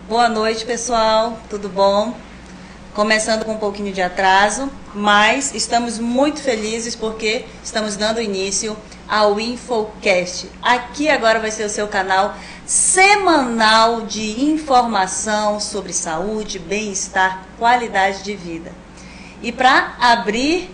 Boa noite, pessoal. Tudo bom? Começando com um pouquinho de atraso, mas estamos muito felizes porque estamos dando início ao InfoCast. Aqui agora vai ser o seu canal semanal de informação sobre saúde, bem-estar, qualidade de vida. E para abrir,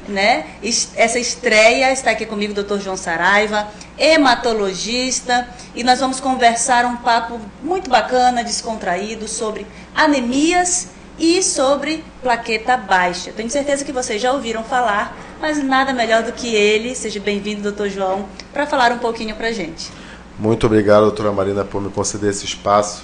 essa estreia, está aqui comigo o Dr. João Saraiva, hematologista, e nós vamos conversar um papo muito bacana, descontraído, sobre anemias e sobre plaqueta baixa. Tenho certeza que vocês já ouviram falar, mas nada melhor do que ele. Seja bem-vindo, Dr. João, para falar um pouquinho para a gente. Muito obrigado, doutora Marina, por me conceder esse espaço.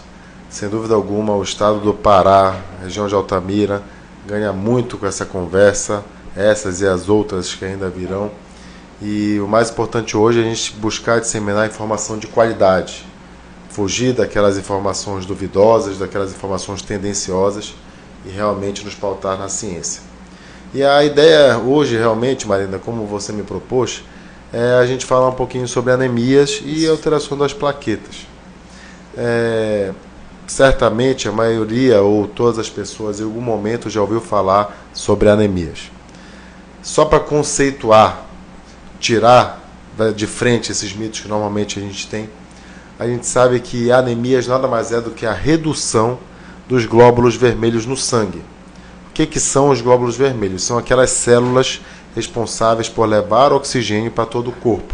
Sem dúvida alguma, o estado do Pará, região de Altamira, ganha muito com essa conversa, essas e as outras que ainda virão. E o mais importante hoje é a gente buscar disseminar informação de qualidade, fugir daquelas informações duvidosas, daquelas informações tendenciosas e realmente nos pautar na ciência. E a ideia hoje, realmente, Marina, como você me propôs, é a gente falar um pouquinho sobre anemias e alteração das plaquetas. Certamente a maioria ou todas as pessoas em algum momento já ouviu falar sobre anemias. Só para conceituar, tirar de frente esses mitos que normalmente a gente tem, a gente sabe que anemias nada mais é do que a redução dos glóbulos vermelhos no sangue. O que são os glóbulos vermelhos? São aquelas células responsáveis por levar oxigênio para todo o corpo.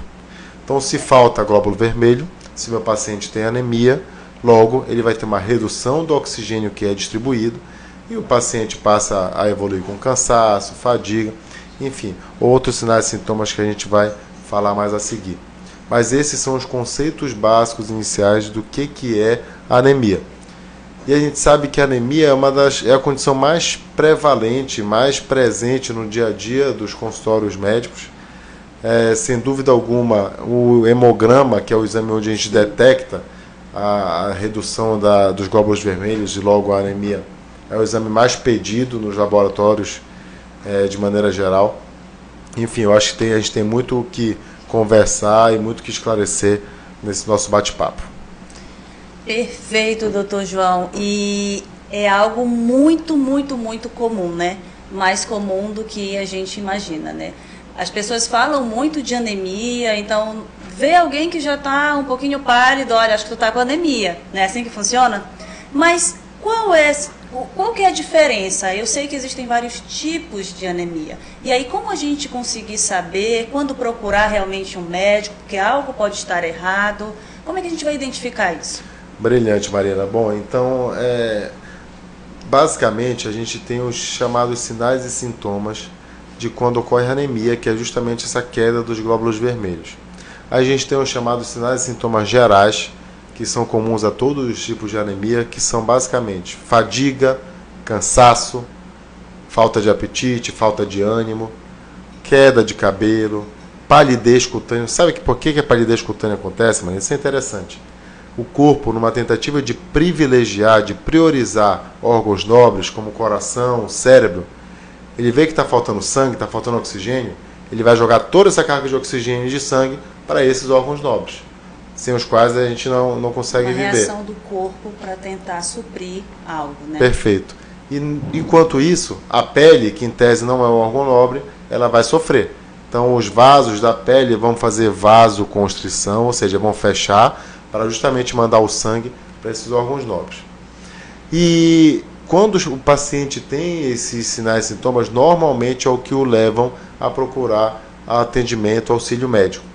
Então, se falta glóbulo vermelho, se meu paciente tem anemia, logo ele vai ter uma redução do oxigênio que é distribuído e o paciente passa a evoluir com cansaço, fadiga, enfim, outros sinais e sintomas que a gente vai falar mais a seguir. Mas esses são os conceitos básicos iniciais do que é anemia. E a gente sabe que a anemia é a condição mais prevalente, mais presente no dia a dia dos consultórios médicos. Sem dúvida alguma, o hemograma, que é o exame onde a gente detecta a redução dos glóbulos vermelhos e logo a anemia, é o exame mais pedido nos laboratórios de maneira geral. Enfim, eu acho que a gente tem muito o que conversar e muito o que esclarecer nesse nosso bate-papo. Perfeito, doutor João. E é algo muito, muito, muito comum, né? Mais comum do que a gente imagina, né? As pessoas falam muito de anemia, então vê alguém que já está um pouquinho pálido, olha, acho que tu está com anemia, não é assim que funciona? Mas qual que é a diferença? Eu sei que existem vários tipos de anemia. E aí, como a gente conseguir saber quando procurar realmente um médico, porque algo pode estar errado? Como é que a gente vai identificar isso? Brilhante, Marina. Bom, então, basicamente, a gente tem os chamados sinais e sintomas de quando ocorre anemia, que é justamente essa queda dos glóbulos vermelhos. A gente tem os chamados sinais e sintomas gerais, que são comuns a todos os tipos de anemia, que são basicamente fadiga, cansaço, falta de apetite, falta de ânimo, queda de cabelo, palidez cutânea. Sabe por que a palidez cutânea acontece, Marina? Isso é interessante. O corpo, numa tentativa de privilegiar, de priorizar órgãos nobres, como o coração, o cérebro, ele vê que está faltando sangue, está faltando oxigênio, ele vai jogar toda essa carga de oxigênio e de sangue para esses órgãos nobres, sem os quais a gente não consegue viver. Uma reação do corpo para tentar suprir algo, né? Perfeito. E, enquanto isso, a pele, que em tese não é um órgão nobre, ela vai sofrer. Então, os vasos da pele vão fazer vasoconstrição, ou seja, vão fechar para justamente mandar o sangue para esses órgãos nobres. E quando o paciente tem esses sinais e sintomas, normalmente é o que o levam a procurar atendimento, auxílio médico.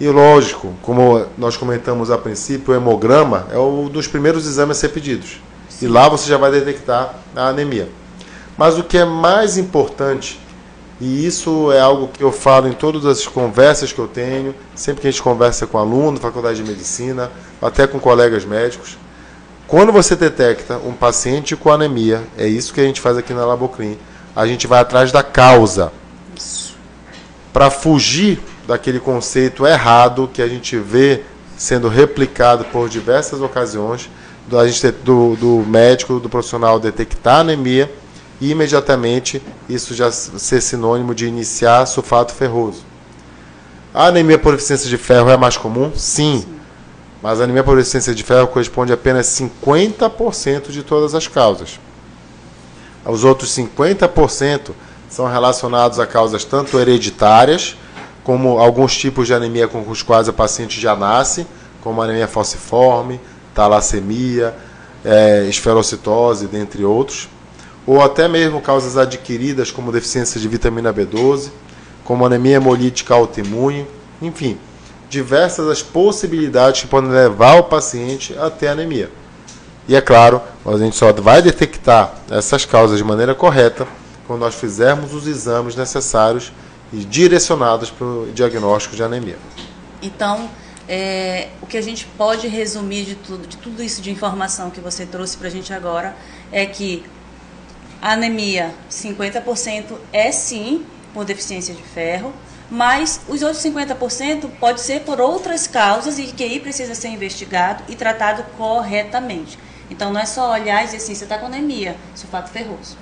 E lógico, como nós comentamos a princípio, o hemograma é um dos primeiros exames a ser pedidos. E lá você já vai detectar a anemia. Mas o que é mais importante, e isso é algo que eu falo em todas as conversas que eu tenho, sempre que a gente conversa com aluno, faculdade de medicina, até com colegas médicos, quando você detecta um paciente com anemia, é isso que a gente faz aqui na Labocrim, a gente vai atrás da causa. Para fugir daquele conceito errado que a gente vê sendo replicado por diversas ocasiões, do médico, do profissional detectar anemia e imediatamente isso já ser sinônimo de iniciar sulfato ferroso. A anemia por deficiência de ferro é mais comum? Sim. Mas a anemia por deficiência de ferro corresponde a apenas 50% de todas as causas. Os outros 50% são relacionados a causas tanto hereditárias, como alguns tipos de anemia com os quais o paciente já nasce, como anemia falciforme, talassemia, esferocitose, dentre outros, ou até mesmo causas adquiridas, como deficiência de vitamina B12, como anemia hemolítica autoimune, enfim, diversas as possibilidades que podem levar o paciente a ter anemia. E é claro, a gente só vai detectar essas causas de maneira correta quando nós fizermos os exames necessários e direcionados para o diagnóstico de anemia. Então, o que a gente pode resumir de tudo isso de informação que você trouxe para a gente agora é que a anemia, 50% é sim por deficiência de ferro, mas os outros 50% pode ser por outras causas e que aí precisa ser investigado e tratado corretamente. Então não é só olhar e dizer assim, você está com anemia, sulfato ferroso.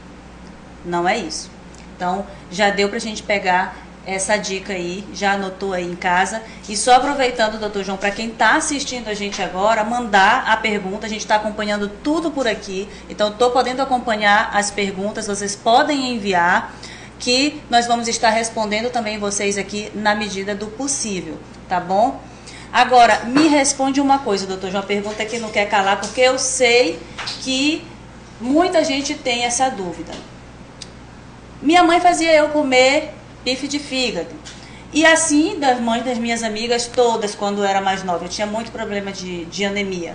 Não é isso. Então já deu para a gente pegar essa dica aí, já anotou aí em casa. E só aproveitando, doutor João, para quem está assistindo a gente agora, mandar a pergunta, a gente está acompanhando tudo por aqui, então estou podendo acompanhar as perguntas, vocês podem enviar, que nós vamos estar respondendo também vocês aqui na medida do possível, tá bom? Agora, me responde uma coisa, doutor João, uma pergunta que não quer calar, porque eu sei que muita gente tem essa dúvida. Minha mãe fazia eu comer bife de fígado. E assim, das mães das minhas amigas todas, quando eu era mais nova, eu tinha muito problema de anemia.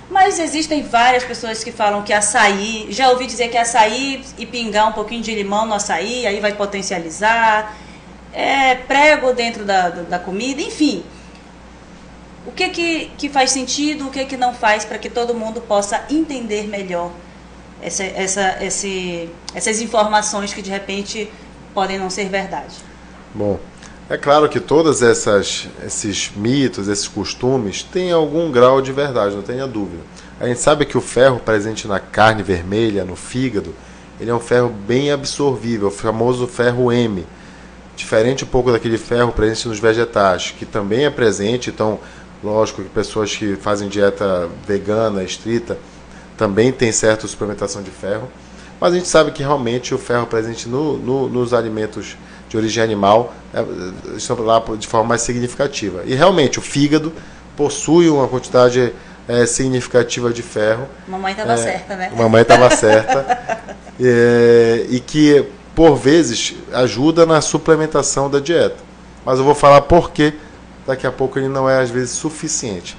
Mas existem várias pessoas que falam que açaí, já ouvi dizer que açaí e pingar um pouquinho de limão no açaí, aí vai potencializar, prego dentro da comida, enfim. O que faz sentido, o que não faz, para que todo mundo possa entender melhor essas informações que de repente podem não ser verdade. Bom, é claro que todos esses mitos, esses costumes, têm algum grau de verdade, não tenha dúvida. A gente sabe que o ferro presente na carne vermelha, no fígado, ele é um ferro bem absorvível, o famoso ferro M. Diferente um pouco daquele ferro presente nos vegetais, que também é presente, então, lógico que pessoas que fazem dieta vegana, estrita, também tem certa suplementação de ferro. Mas a gente sabe que realmente o ferro presente nos alimentos de origem animal estão lá de forma mais significativa. E realmente o fígado possui uma quantidade significativa de ferro. Mamãe estava certa, né? Mamãe estava certa. E que, por vezes, ajuda na suplementação da dieta. Mas eu vou falar por que daqui a pouco ele não é, às vezes, suficiente.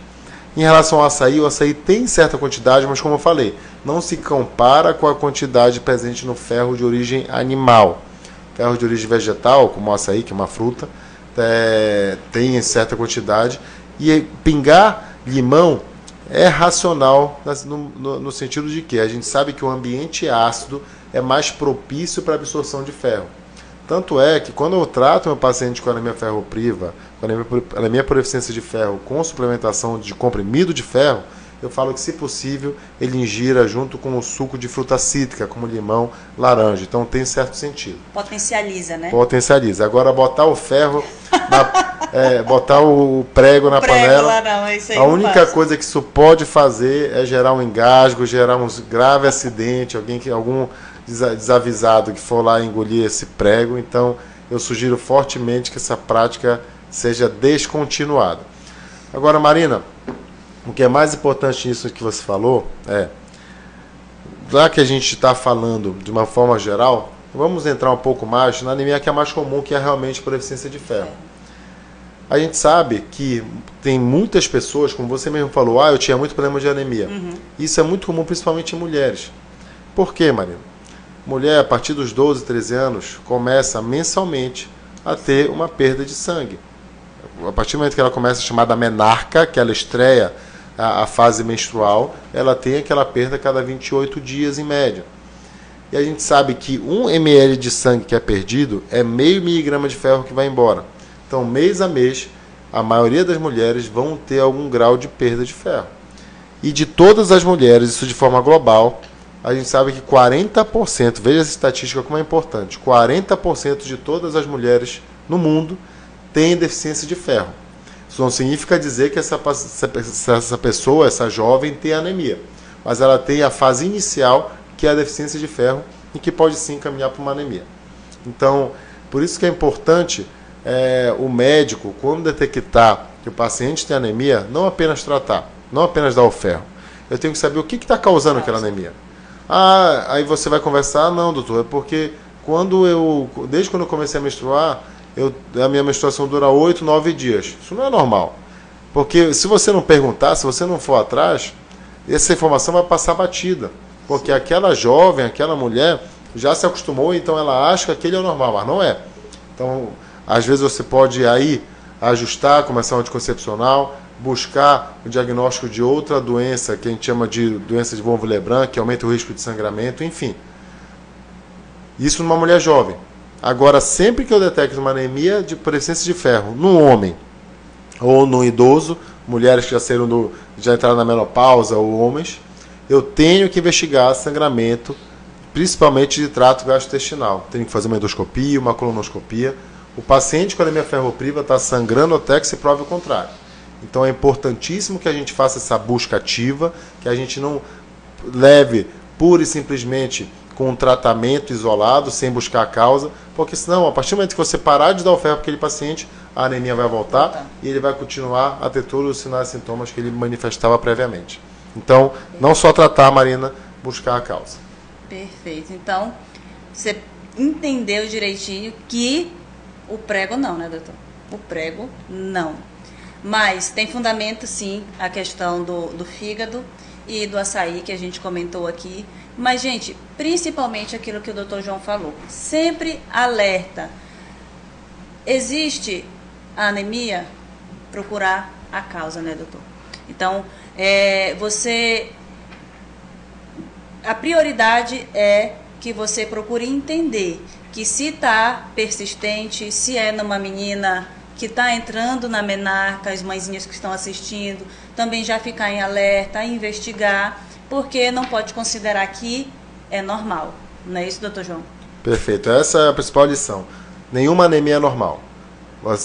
Em relação ao açaí, o açaí tem certa quantidade, mas como eu falei, não se compara com a quantidade presente no ferro de origem animal. Ferro de origem vegetal, como o açaí, que é uma fruta, tem certa quantidade. E pingar limão é racional no sentido de que a gente sabe que o ambiente ácido é mais propício para a absorção de ferro. Tanto é que quando eu trato meu paciente com anemia ferropriva, com anemia por deficiência de ferro, com suplementação de comprimido de ferro, eu falo que, se possível, ele ingira junto com o suco de fruta cítrica, como limão, laranja. Então tem certo sentido. Potencializa, né? Potencializa. Agora, botar o ferro, botar o prego na panela, lá não, isso aí a única coisa que isso pode fazer é gerar um engasgo, gerar um grave acidente, algum desavisado que for lá engolir esse prego. Então eu sugiro fortemente que essa prática seja descontinuada. Agora, Marina, o que é mais importante nisso que você falou já que a gente está falando de uma forma geral, vamos entrar um pouco mais na anemia que é mais comum, que é realmente por deficiência de ferro. A gente sabe que tem muitas pessoas, como você mesmo falou, eu tinha muito problema de anemia. Isso é muito comum, principalmente em mulheres. Por quê, Marina? Mulher, a partir dos 12, 13 anos, começa mensalmente a ter uma perda de sangue. A partir do momento que ela começa a chamada menarca, que ela estreia a fase menstrual, ela tem aquela perda a cada 28 dias em média. E a gente sabe que 1 ml de sangue que é perdido é meio miligrama de ferro que vai embora. Então, mês a mês, a maioria das mulheres vão ter algum grau de perda de ferro. E de todas as mulheres, isso de forma global, a gente sabe que 40%, veja essa estatística como é importante, 40% de todas as mulheres no mundo têm deficiência de ferro. Isso não significa dizer que essa pessoa, essa jovem, tem anemia. Mas ela tem a fase inicial, que é a deficiência de ferro, e que pode sim caminhar para uma anemia. Então, por isso que é importante o médico, quando detectar que o paciente tem anemia, não apenas tratar, não apenas dar o ferro. Eu tenho que saber o que está causando aquela anemia. Aí você vai conversar, não, doutor, é porque desde quando eu comecei a menstruar, a minha menstruação dura 8, 9 dias. Isso não é normal. Porque se você não perguntar, se você não for atrás, essa informação vai passar batida. Porque aquela jovem, aquela mulher, já se acostumou, então ela acha que aquele é o normal, mas não é. Então, às vezes você pode aí ajustar, começar um anticoncepcional, buscar o diagnóstico de outra doença, que a gente chama de doença de von Willebrand, que aumenta o risco de sangramento, enfim. Isso numa mulher jovem. Agora, sempre que eu detecto uma anemia por deficiência de ferro no homem ou no idoso, mulheres que já entraram na menopausa ou homens, eu tenho que investigar sangramento, principalmente de trato gastrointestinal. Tenho que fazer uma endoscopia, uma colonoscopia. O paciente com anemia ferropriva está sangrando até que se prove o contrário. Então é importantíssimo que a gente faça essa busca ativa, que a gente não leve pura e simplesmente com um tratamento isolado, sem buscar a causa, porque senão, a partir do momento que você parar de dar o ferro para aquele paciente, a anemia vai voltar e ele vai continuar a ter todos os sinais e sintomas que ele manifestava previamente. Então, não só tratar, Marina, buscar a causa. Perfeito. Então, você entendeu direitinho que o prego não, né, doutor? O prego não. Mas tem fundamento, sim, a questão do fígado e do açaí que a gente comentou aqui. Mas, gente, principalmente aquilo que o doutor João falou. Sempre alerta. Existe a anemia? Procurar a causa, né, doutor? Então, a prioridade é que você procure entender que se está persistente, se é numa menina que está entrando na menarca, as mãezinhas que estão assistindo, também já ficar em alerta, investigar, porque não pode considerar que é normal. Não é isso, doutor João? Perfeito. Essa é a principal lição. Nenhuma anemia é normal.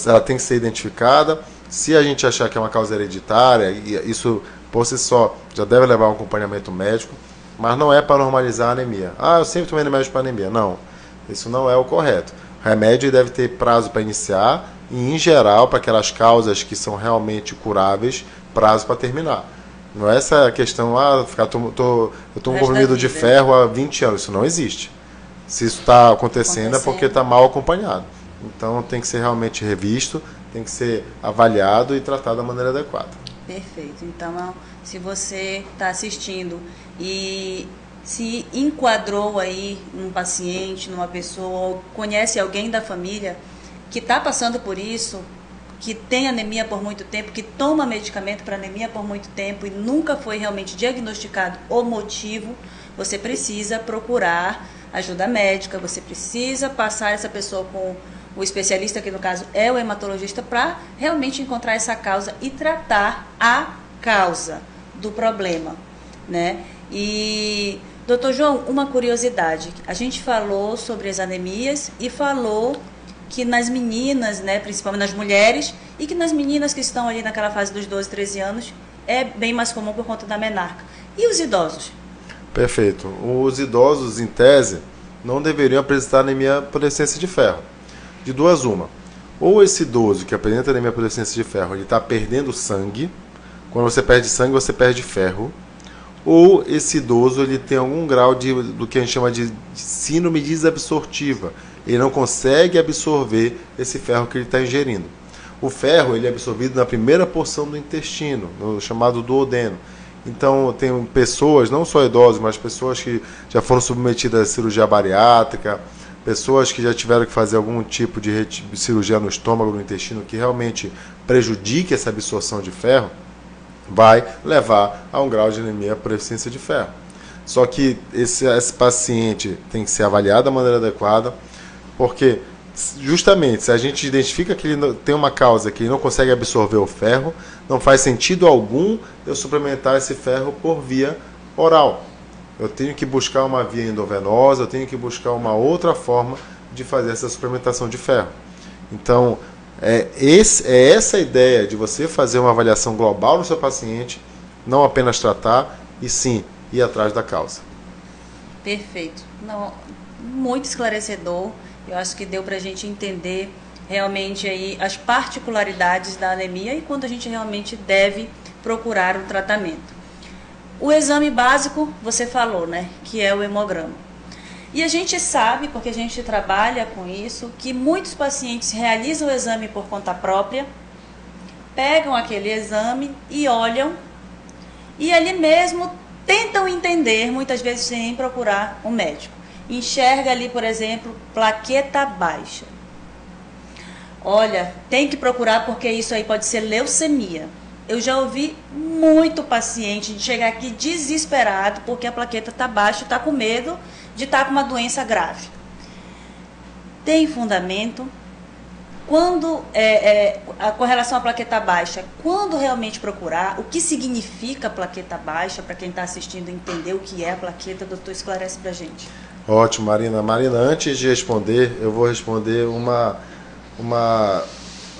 Ela tem que ser identificada. Se a gente achar que é uma causa hereditária, isso por si só já deve levar a um acompanhamento médico, mas não é para normalizar a anemia. Eu sempre tomei remédio para anemia. Não, isso não é o correto. O remédio deve ter prazo para iniciar e, em geral, para aquelas causas que são realmente curáveis, prazo para terminar. Não é essa questão, eu tomo um comprimido de ferro há 20 anos. Isso não existe. Se isso está acontecendo é porque está mal acompanhado. Então tem que ser realmente revisto, tem que ser avaliado e tratado da maneira adequada. Perfeito. Então, se você está assistindo e se enquadrou aí num paciente, numa pessoa, ou conhece alguém da família que está passando por isso, que tem anemia por muito tempo, que toma medicamento para anemia por muito tempo e nunca foi realmente diagnosticado o motivo, você precisa procurar ajuda médica, você precisa passar essa pessoa com o especialista, que no caso é o hematologista, para realmente encontrar essa causa e tratar a causa do problema, né? E, doutor João, uma curiosidade, a gente falou sobre as anemias e falou que nas meninas, né, principalmente nas mulheres, e que nas meninas que estão ali naquela fase dos 12, 13 anos, é bem mais comum por conta da menarca. E os idosos? Perfeito. Os idosos, em tese, não deveriam apresentar anemia por deficiência de ferro. De duas uma. Ou esse idoso que apresenta anemia por deficiência de ferro, ele está perdendo sangue. Quando você perde sangue, você perde ferro. Ou esse idoso ele tem algum grau do que a gente chama de síndrome desabsortiva. Ele não consegue absorver esse ferro que ele está ingerindo. O ferro ele é absorvido na primeira porção do intestino, no chamado duodeno. Então, tem pessoas, não só idosos, mas pessoas que já foram submetidas a cirurgia bariátrica, pessoas que já tiveram que fazer algum tipo de cirurgia no estômago, no intestino, que realmente prejudique essa absorção de ferro, vai levar a um grau de anemia por deficiência de ferro. Só que esse paciente tem que ser avaliado da maneira adequada, porque justamente se a gente identifica que ele tem uma causa que ele não consegue absorver o ferro, não faz sentido algum eu suplementar esse ferro por via oral. Eu tenho que buscar uma via endovenosa, eu tenho que buscar uma outra forma de fazer essa suplementação de ferro. Então, É essa a ideia de você fazer uma avaliação global no seu paciente, não apenas tratar, e sim ir atrás da causa. Perfeito. Não, muito esclarecedor. Eu acho que deu para a gente entender realmente aí as particularidades da anemia e quando a gente realmente deve procurar um tratamento. O exame básico, você falou, né, que é o hemograma. E a gente sabe, porque a gente trabalha com isso, que muitos pacientes realizam o exame por conta própria, pegam aquele exame e olham, e ali mesmo tentam entender, muitas vezes sem procurar um médico. Enxerga ali, por exemplo, plaqueta baixa. Olha, tem que procurar porque isso aí pode ser leucemia. Eu já ouvi muito paciente de chegar aqui desesperado porque a plaqueta está baixa e está com medo de estar com uma doença grave. Tem fundamento? Quando, com relação à plaqueta baixa, quando realmente procurar, o que significa plaqueta baixa, para quem está assistindo entender o que é a plaqueta, doutor, esclarece para a gente. Ótimo, Marina. Marina, antes de responder, eu vou responder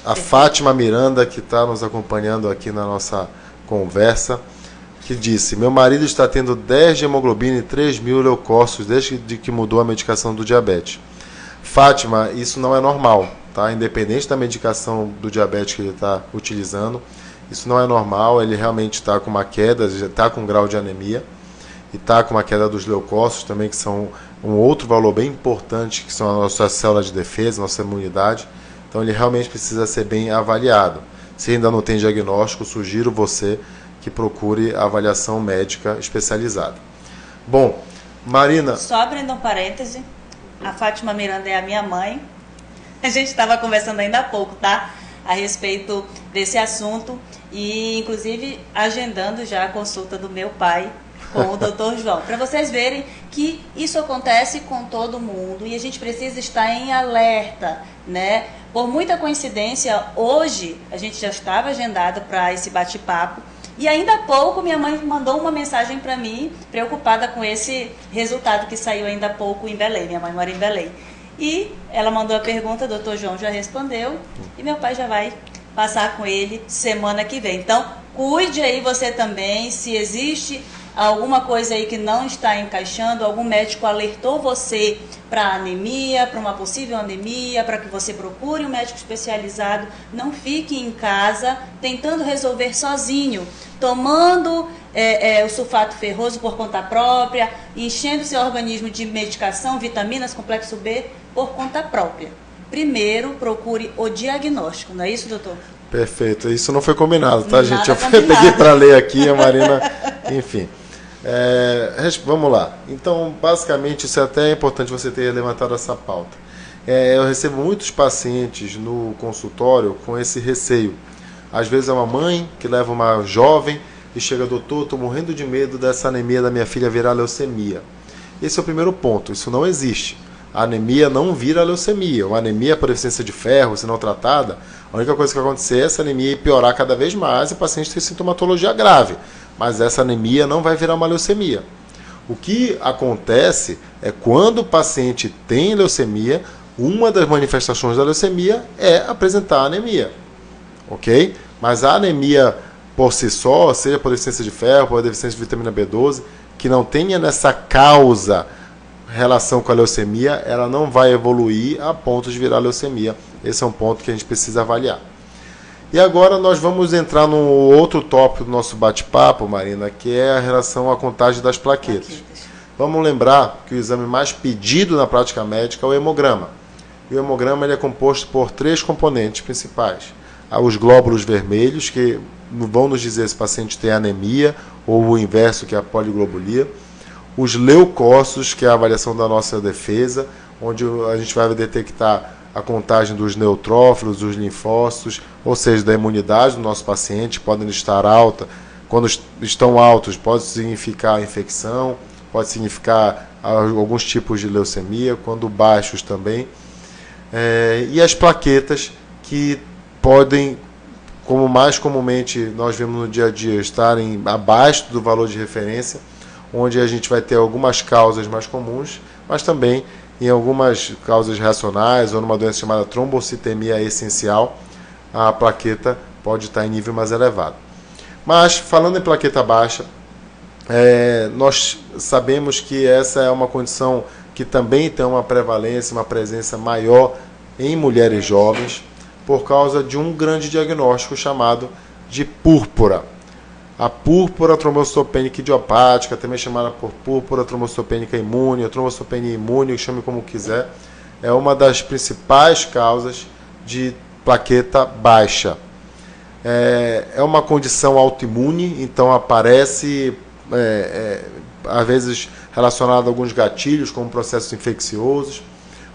a Fátima Miranda, que está nos acompanhando aqui na nossa conversa, que disse: meu marido está tendo 10 de hemoglobina e 3.000 leucócitos desde que mudou a medicação do diabetes. Fátima, isso não é normal, tá? Independente da medicação do diabetes que ele está utilizando, isso não é normal. Ele realmente está com uma queda, já está com um grau de anemia e está com uma queda dos leucócitos também, que são um outro valor bem importante, que são a nossa célula de defesa, nossa imunidade. Então ele realmente precisa ser bem avaliado. Se ainda não tem diagnóstico, sugiro você que procure avaliação médica especializada. Bom, Marina... Só abrindo um parêntese, a Fátima Miranda é a minha mãe. A gente estava conversando ainda há pouco, tá? A respeito desse assunto e, inclusive, agendando já a consulta do meu pai com o Dr. João. Para vocês verem que isso acontece com todo mundo e a gente precisa estar em alerta, né? Por muita coincidência, hoje a gente já estava agendado para esse bate-papo e ainda há pouco minha mãe mandou uma mensagem para mim, preocupada com esse resultado que saiu ainda há pouco em Belém. Minha mãe mora em Belém. E ela mandou a pergunta, o doutor João já respondeu e meu pai já vai passar com ele semana que vem. Então, cuide aí você também, se existe alguma coisa aí que não está encaixando, algum médico alertou você para anemia, para uma possível anemia, para que você procure um médico especializado, não fique em casa tentando resolver sozinho, tomando o sulfato ferroso por conta própria, enchendo seu organismo de medicação, vitaminas, complexo B, por conta própria. Primeiro, procure o diagnóstico, não é isso, doutor? Perfeito, isso não foi combinado, tá, Nada gente? Eu combinado. peguei para ler aqui, a Marina, enfim. Vamos lá. Então, basicamente, isso é até importante você ter levantado essa pauta. Eu recebo muitos pacientes no consultório com esse receio. Às vezes é uma mãe que leva uma jovem e chega: doutor, estou morrendo de medo dessa anemia da minha filha virar leucemia. Esse é o primeiro ponto, isso não existe. A anemia não vira leucemia. Uma anemia por deficiência de ferro, se não tratada, a única coisa que vai acontecer é essa anemia piorar cada vez mais e o paciente ter sintomatologia grave. Mas essa anemia não vai virar uma leucemia. O que acontece é quando o paciente tem leucemia, uma das manifestações da leucemia é apresentar anemia. Ok? Mas a anemia por si só, seja por deficiência de ferro, por deficiência de vitamina B12, que não tenha nessa causa relação com a leucemia, ela não vai evoluir a ponto de virar leucemia. Esse é um ponto que a gente precisa avaliar. E agora nós vamos entrar no outro tópico do nosso bate-papo, Marina, que é a relação à contagem das plaquetas. Vamos lembrar que o exame mais pedido na prática médica é o hemograma. E o hemograma ele é composto por 3 componentes principais. Os glóbulos vermelhos, que vão nos dizer se o paciente tem anemia, ou o inverso, que é a poliglobulia. Os leucócitos, que é a avaliação da nossa defesa, onde a gente vai detectar a contagem dos neutrófilos, dos linfócitos, ou seja, da imunidade do nosso paciente, podem estar alta. Quando estão altos, pode significar infecção, pode significar alguns tipos de leucemia, quando baixos também. E as plaquetas, que podem, como mais comumente nós vemos no dia a dia, estarem abaixo do valor de referência, onde a gente vai ter algumas causas mais comuns, mas também em algumas causas racionais ou numa doença chamada trombocitemia essencial, a plaqueta pode estar em nível mais elevado. Mas, falando em plaqueta baixa, nós sabemos que essa é uma condição que também tem uma prevalência, uma presença maior em mulheres jovens, por causa de um grande diagnóstico chamado de púrpura. A púrpura trombocitopênica idiopática, também chamada por púrpura trombocitopênica imune, ou trombocitopenia imune, chame como quiser, é uma das principais causas de plaqueta baixa. É uma condição autoimune, então aparece, às vezes, relacionada a alguns gatilhos, como processos infecciosos.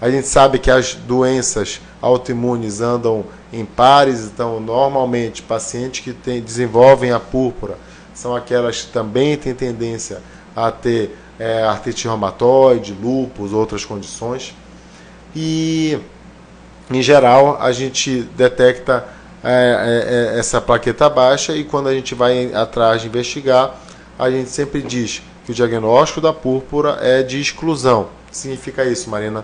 A gente sabe que as doenças autoimunes andam em pares, então, normalmente, pacientes que desenvolvem a púrpura são aquelas que também têm tendência a ter artrite reumatoide, lúpus, outras condições. E, em geral, a gente detecta essa plaqueta baixa e quando a gente vai atrás de investigar, a gente sempre diz que o diagnóstico da púrpura é de exclusão. O que significa isso, Marina?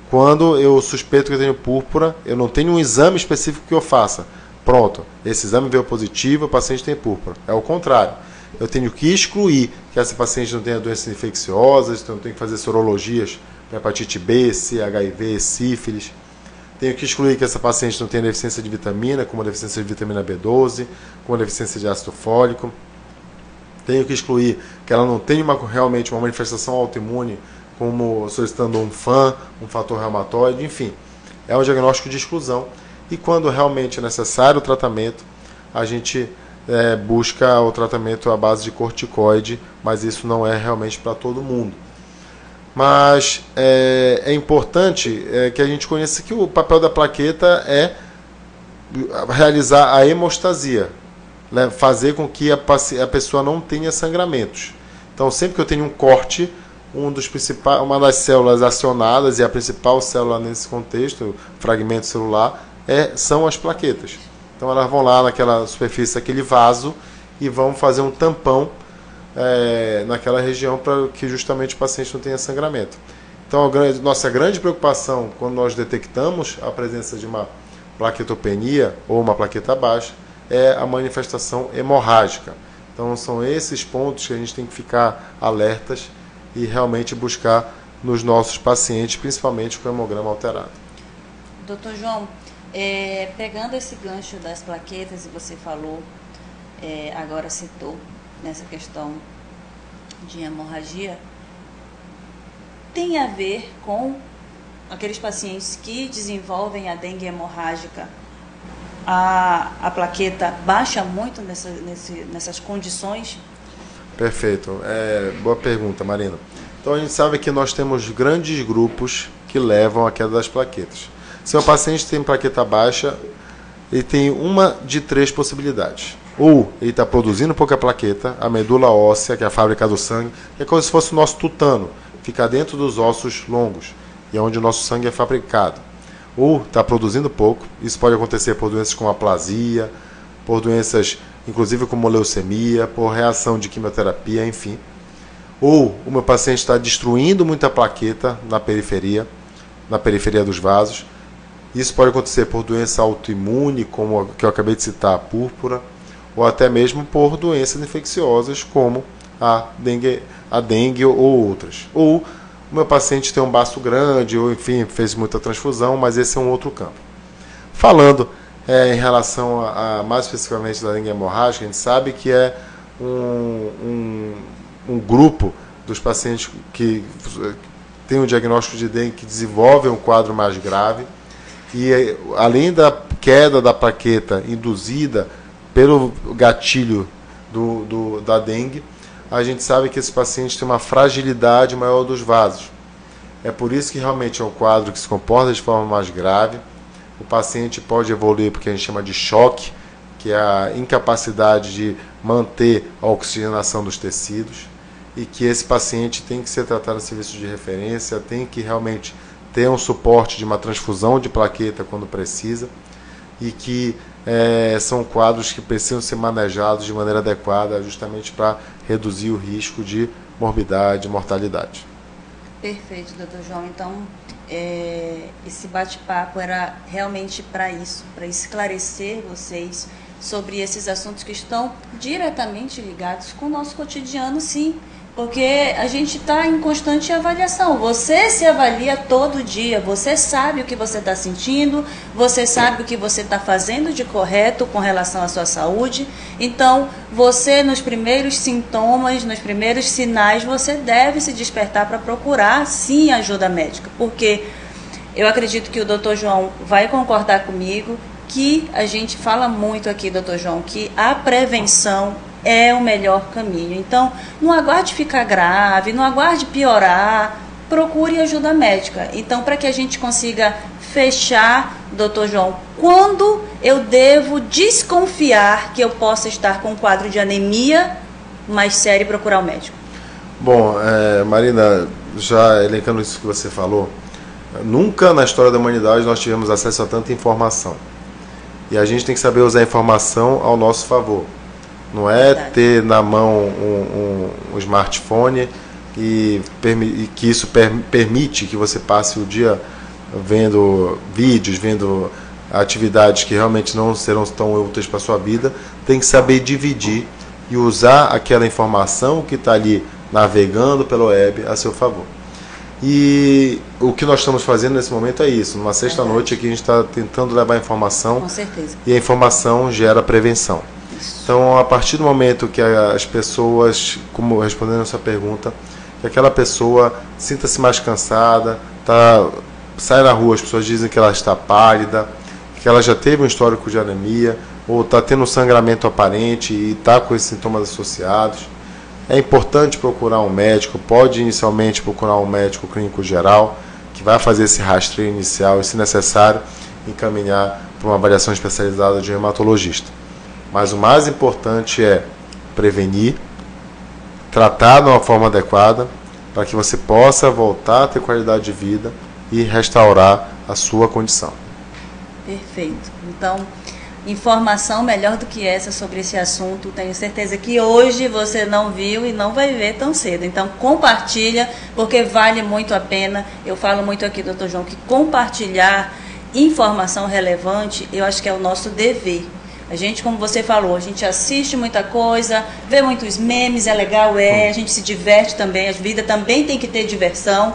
Quando eu suspeito que eu tenho púrpura, eu não tenho um exame específico que eu faça. Pronto, esse exame veio positivo, o paciente tem púrpura. É o contrário. Eu tenho que excluir que essa paciente não tenha doenças infecciosas, então eu tenho que fazer sorologias para hepatite B, C, HIV, sífilis. Tenho que excluir que essa paciente não tenha deficiência de vitamina, como a deficiência de vitamina B12, como a deficiência de ácido fólico. Tenho que excluir que ela não tenha realmente uma manifestação autoimune, como solicitando um FAM, um fator reumatoide, enfim. É um diagnóstico de exclusão. E quando realmente é necessário o tratamento, a gente busca o tratamento à base de corticoide, mas isso não é realmente para todo mundo. Mas é importante que a gente conheça que o papel da plaqueta é realizar a hemostasia, né? Fazer com que a pessoa não tenha sangramentos. Então, sempre que eu tenho um corte, uma das células acionadas, e a principal célula nesse contexto, o fragmento celular, são as plaquetas. Então, elas vão lá naquela superfície daquele vaso e vão fazer um tampão naquela região para que justamente o paciente não tenha sangramento. Então, nossa grande preocupação quando nós detectamos a presença de uma plaquetopenia ou uma plaqueta baixa é a manifestação hemorrágica. Então, são esses pontos que a gente tem que ficar alertas e realmente buscar nos nossos pacientes, principalmente com o hemograma alterado. Doutor João, pegando esse gancho das plaquetas, e você falou, agora citou, nessa questão de hemorragia, tem a ver com aqueles pacientes que desenvolvem a dengue hemorrágica. A plaqueta baixa muito nessas condições? Perfeito. Boa pergunta, Marina. Então, a gente sabe que nós temos grandes grupos que levam à queda das plaquetas. Se o paciente tem plaqueta baixa, ele tem uma de 3 possibilidades. Ou ele está produzindo pouca plaqueta, a medula óssea, que é a fábrica do sangue, é como se fosse o nosso tutano, fica dentro dos ossos longos, e é onde o nosso sangue é fabricado. Ou está produzindo pouco, isso pode acontecer por doenças como aplasia, por doenças inclusive como leucemia, por reação de quimioterapia, enfim. Ou o meu paciente está destruindo muita plaqueta na periferia dos vasos. Isso pode acontecer por doença autoimune, como a que eu acabei de citar, a púrpura, ou até mesmo por doenças infecciosas, como a dengue ou outras. Ou o meu paciente tem um baço grande, ou enfim, fez muita transfusão, mas esse é um outro campo. Falando em relação mais especificamente da dengue hemorrágica, a gente sabe que é um grupo dos pacientes que tem um diagnóstico de dengue que desenvolvem um quadro mais grave, e além da queda da plaqueta induzida pelo gatilho da dengue, a gente sabe que esse paciente tem uma fragilidade maior dos vasos. É por isso que realmente é um quadro que se comporta de forma mais grave. O paciente pode evoluir porque a gente chama de choque, que é a incapacidade de manter a oxigenação dos tecidos, e que esse paciente tem que ser tratado em serviço de referência, tem que realmente ter um suporte de uma transfusão de plaqueta quando precisa, e que são quadros que precisam ser manejados de maneira adequada, justamente para reduzir o risco de morbidade e mortalidade. Perfeito, doutor João. Então, esse bate-papo era realmente para isso, para esclarecer vocês sobre esses assuntos que estão diretamente ligados com o nosso cotidiano, sim. Porque a gente está em constante avaliação. Você se avalia todo dia, você sabe o que você está sentindo, você sabe o que você está fazendo de correto com relação à sua saúde. Então, você nos primeiros sintomas, nos primeiros sinais, você deve se despertar para procurar, sim, ajuda médica. Porque eu acredito que o Dr. João vai concordar comigo que a gente fala muito aqui, Dr. João, que a prevenção é o melhor caminho. Então, não aguarde ficar grave, não aguarde piorar, procure ajuda médica. Então, para que a gente consiga fechar, doutor João, quando eu devo desconfiar que eu possa estar com um quadro de anemia mais sério e procurar o médico? Bom, Marina, já elencando isso que você falou, nunca na história da humanidade nós tivemos acesso a tanta informação. E a gente tem que saber usar a informação ao nosso favor. Não é ter na mão um smartphone e que isso permite que você passe o dia vendo vídeos, vendo atividades que realmente não serão tão úteis para a sua vida. Tem que saber dividir e usar aquela informação que está ali navegando pela web a seu favor. E o que nós estamos fazendo nesse momento é isso. Numa sexta-noite aqui a gente está tentando levar informação. Com certeza. E a informação gera prevenção. Então, a partir do momento que as pessoas, como respondendo a sua pergunta, que aquela pessoa sinta-se mais cansada, sai na rua, as pessoas dizem que ela está pálida, que ela já teve um histórico de anemia, ou está tendo um sangramento aparente e está com esses sintomas associados, é importante procurar um médico. Pode inicialmente procurar um médico clínico geral, que vai fazer esse rastreio inicial e, se necessário, encaminhar para uma avaliação especializada de um hematologista. Mas o mais importante é prevenir, tratar de uma forma adequada, para que você possa voltar a ter qualidade de vida e restaurar a sua condição. Perfeito. Então, informação melhor do que essa sobre esse assunto, tenho certeza que hoje você não viu e não vai ver tão cedo. Então, compartilha, porque vale muito a pena. Eu falo muito aqui, doutor João, que compartilhar informação relevante, eu acho que é o nosso dever. A gente, como você falou, a gente assiste muita coisa, vê muitos memes, é legal, a gente se diverte também, a vida também tem que ter diversão,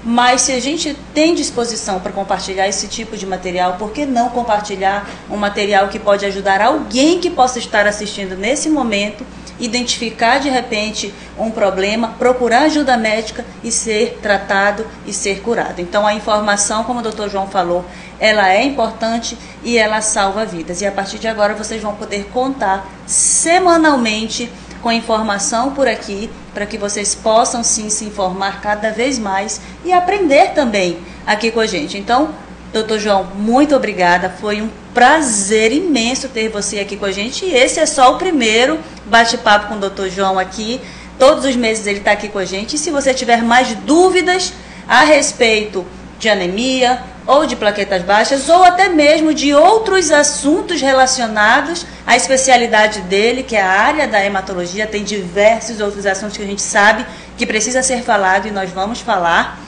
mas se a gente tem disposição para compartilhar esse tipo de material, por que não compartilhar um material que pode ajudar alguém que possa estar assistindo nesse momento, identificar de repente um problema, procurar ajuda médica e ser tratado e ser curado. Então a informação, como o Dr. João falou, ela é importante e ela salva vidas. E a partir de agora vocês vão poder contar semanalmente com informação por aqui, para que vocês possam sim se informar cada vez mais e aprender também aqui com a gente. Então, doutor João, muito obrigada, foi um prazer imenso ter você aqui com a gente, e esse é só o primeiro bate-papo com o doutor João aqui. Todos os meses ele está aqui com a gente, e se você tiver mais dúvidas a respeito de anemia, ou de plaquetas baixas, ou até mesmo de outros assuntos relacionados à especialidade dele, que é a área da hematologia, tem diversos outros assuntos que a gente sabe que precisa ser falado e nós vamos falar.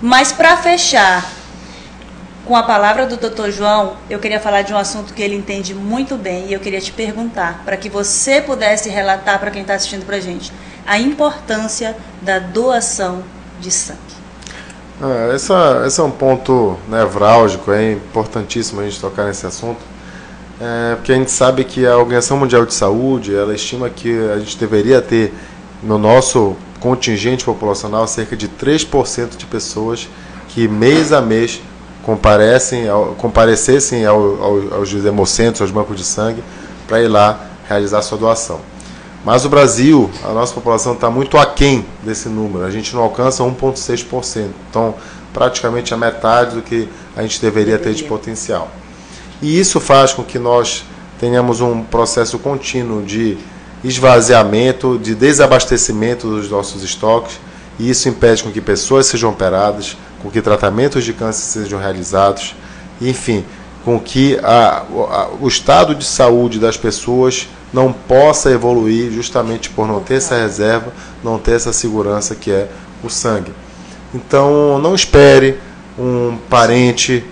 Mas para fechar com a palavra do Dr. João, eu queria falar de um assunto que ele entende muito bem e eu queria te perguntar, para que você pudesse relatar para quem está assistindo para a gente, a importância da doação de sangue. Esse é um ponto nevrálgico, é importantíssimo a gente tocar nesse assunto, porque a gente sabe que a Organização Mundial de Saúde, ela estima que a gente deveria ter no nosso contingente populacional cerca de 3% de pessoas que mês a mês comparecessem aos hemocentros, aos bancos de sangue, para ir lá realizar sua doação. Mas o Brasil, a nossa população está muito aquém desse número. A gente não alcança 1,6%. Então, praticamente a metade do que a gente deveria ter de potencial. E isso faz com que nós tenhamos um processo contínuo de esvaziamento, de desabastecimento dos nossos estoques. E isso impede com que pessoas sejam operadas, com que tratamentos de câncer sejam realizados. Enfim, com que o estado de saúde das pessoas não possa evoluir justamente por não ter essa reserva, não ter essa segurança que é o sangue. Então, não espere um parente,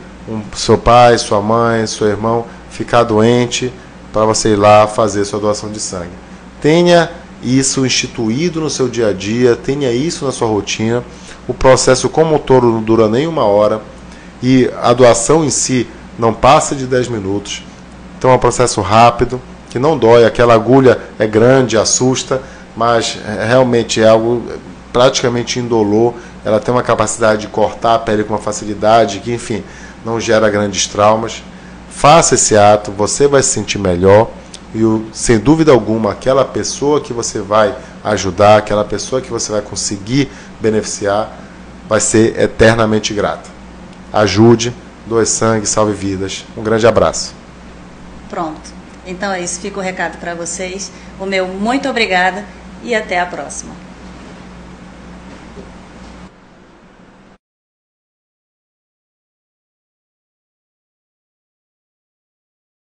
seu pai, sua mãe, seu irmão, ficar doente, para você ir lá fazer sua doação de sangue. Tenha isso instituído no seu dia a dia, tenha isso na sua rotina. O processo como um todo não dura nem 1 hora e a doação em si não passa de 10 minutos. Então é um processo rápido, que não dói, aquela agulha é grande, assusta, mas realmente é algo praticamente indolor. Ela tem uma capacidade de cortar a pele com uma facilidade que, enfim, não gera grandes traumas. Faça esse ato, você vai se sentir melhor e, sem dúvida alguma, aquela pessoa que você vai ajudar, aquela pessoa que você vai conseguir beneficiar, vai ser eternamente grata. Ajude, doe sangue, salve vidas. Um grande abraço. Pronto. Então é isso, fica o recado para vocês. O meu muito obrigada e até a próxima.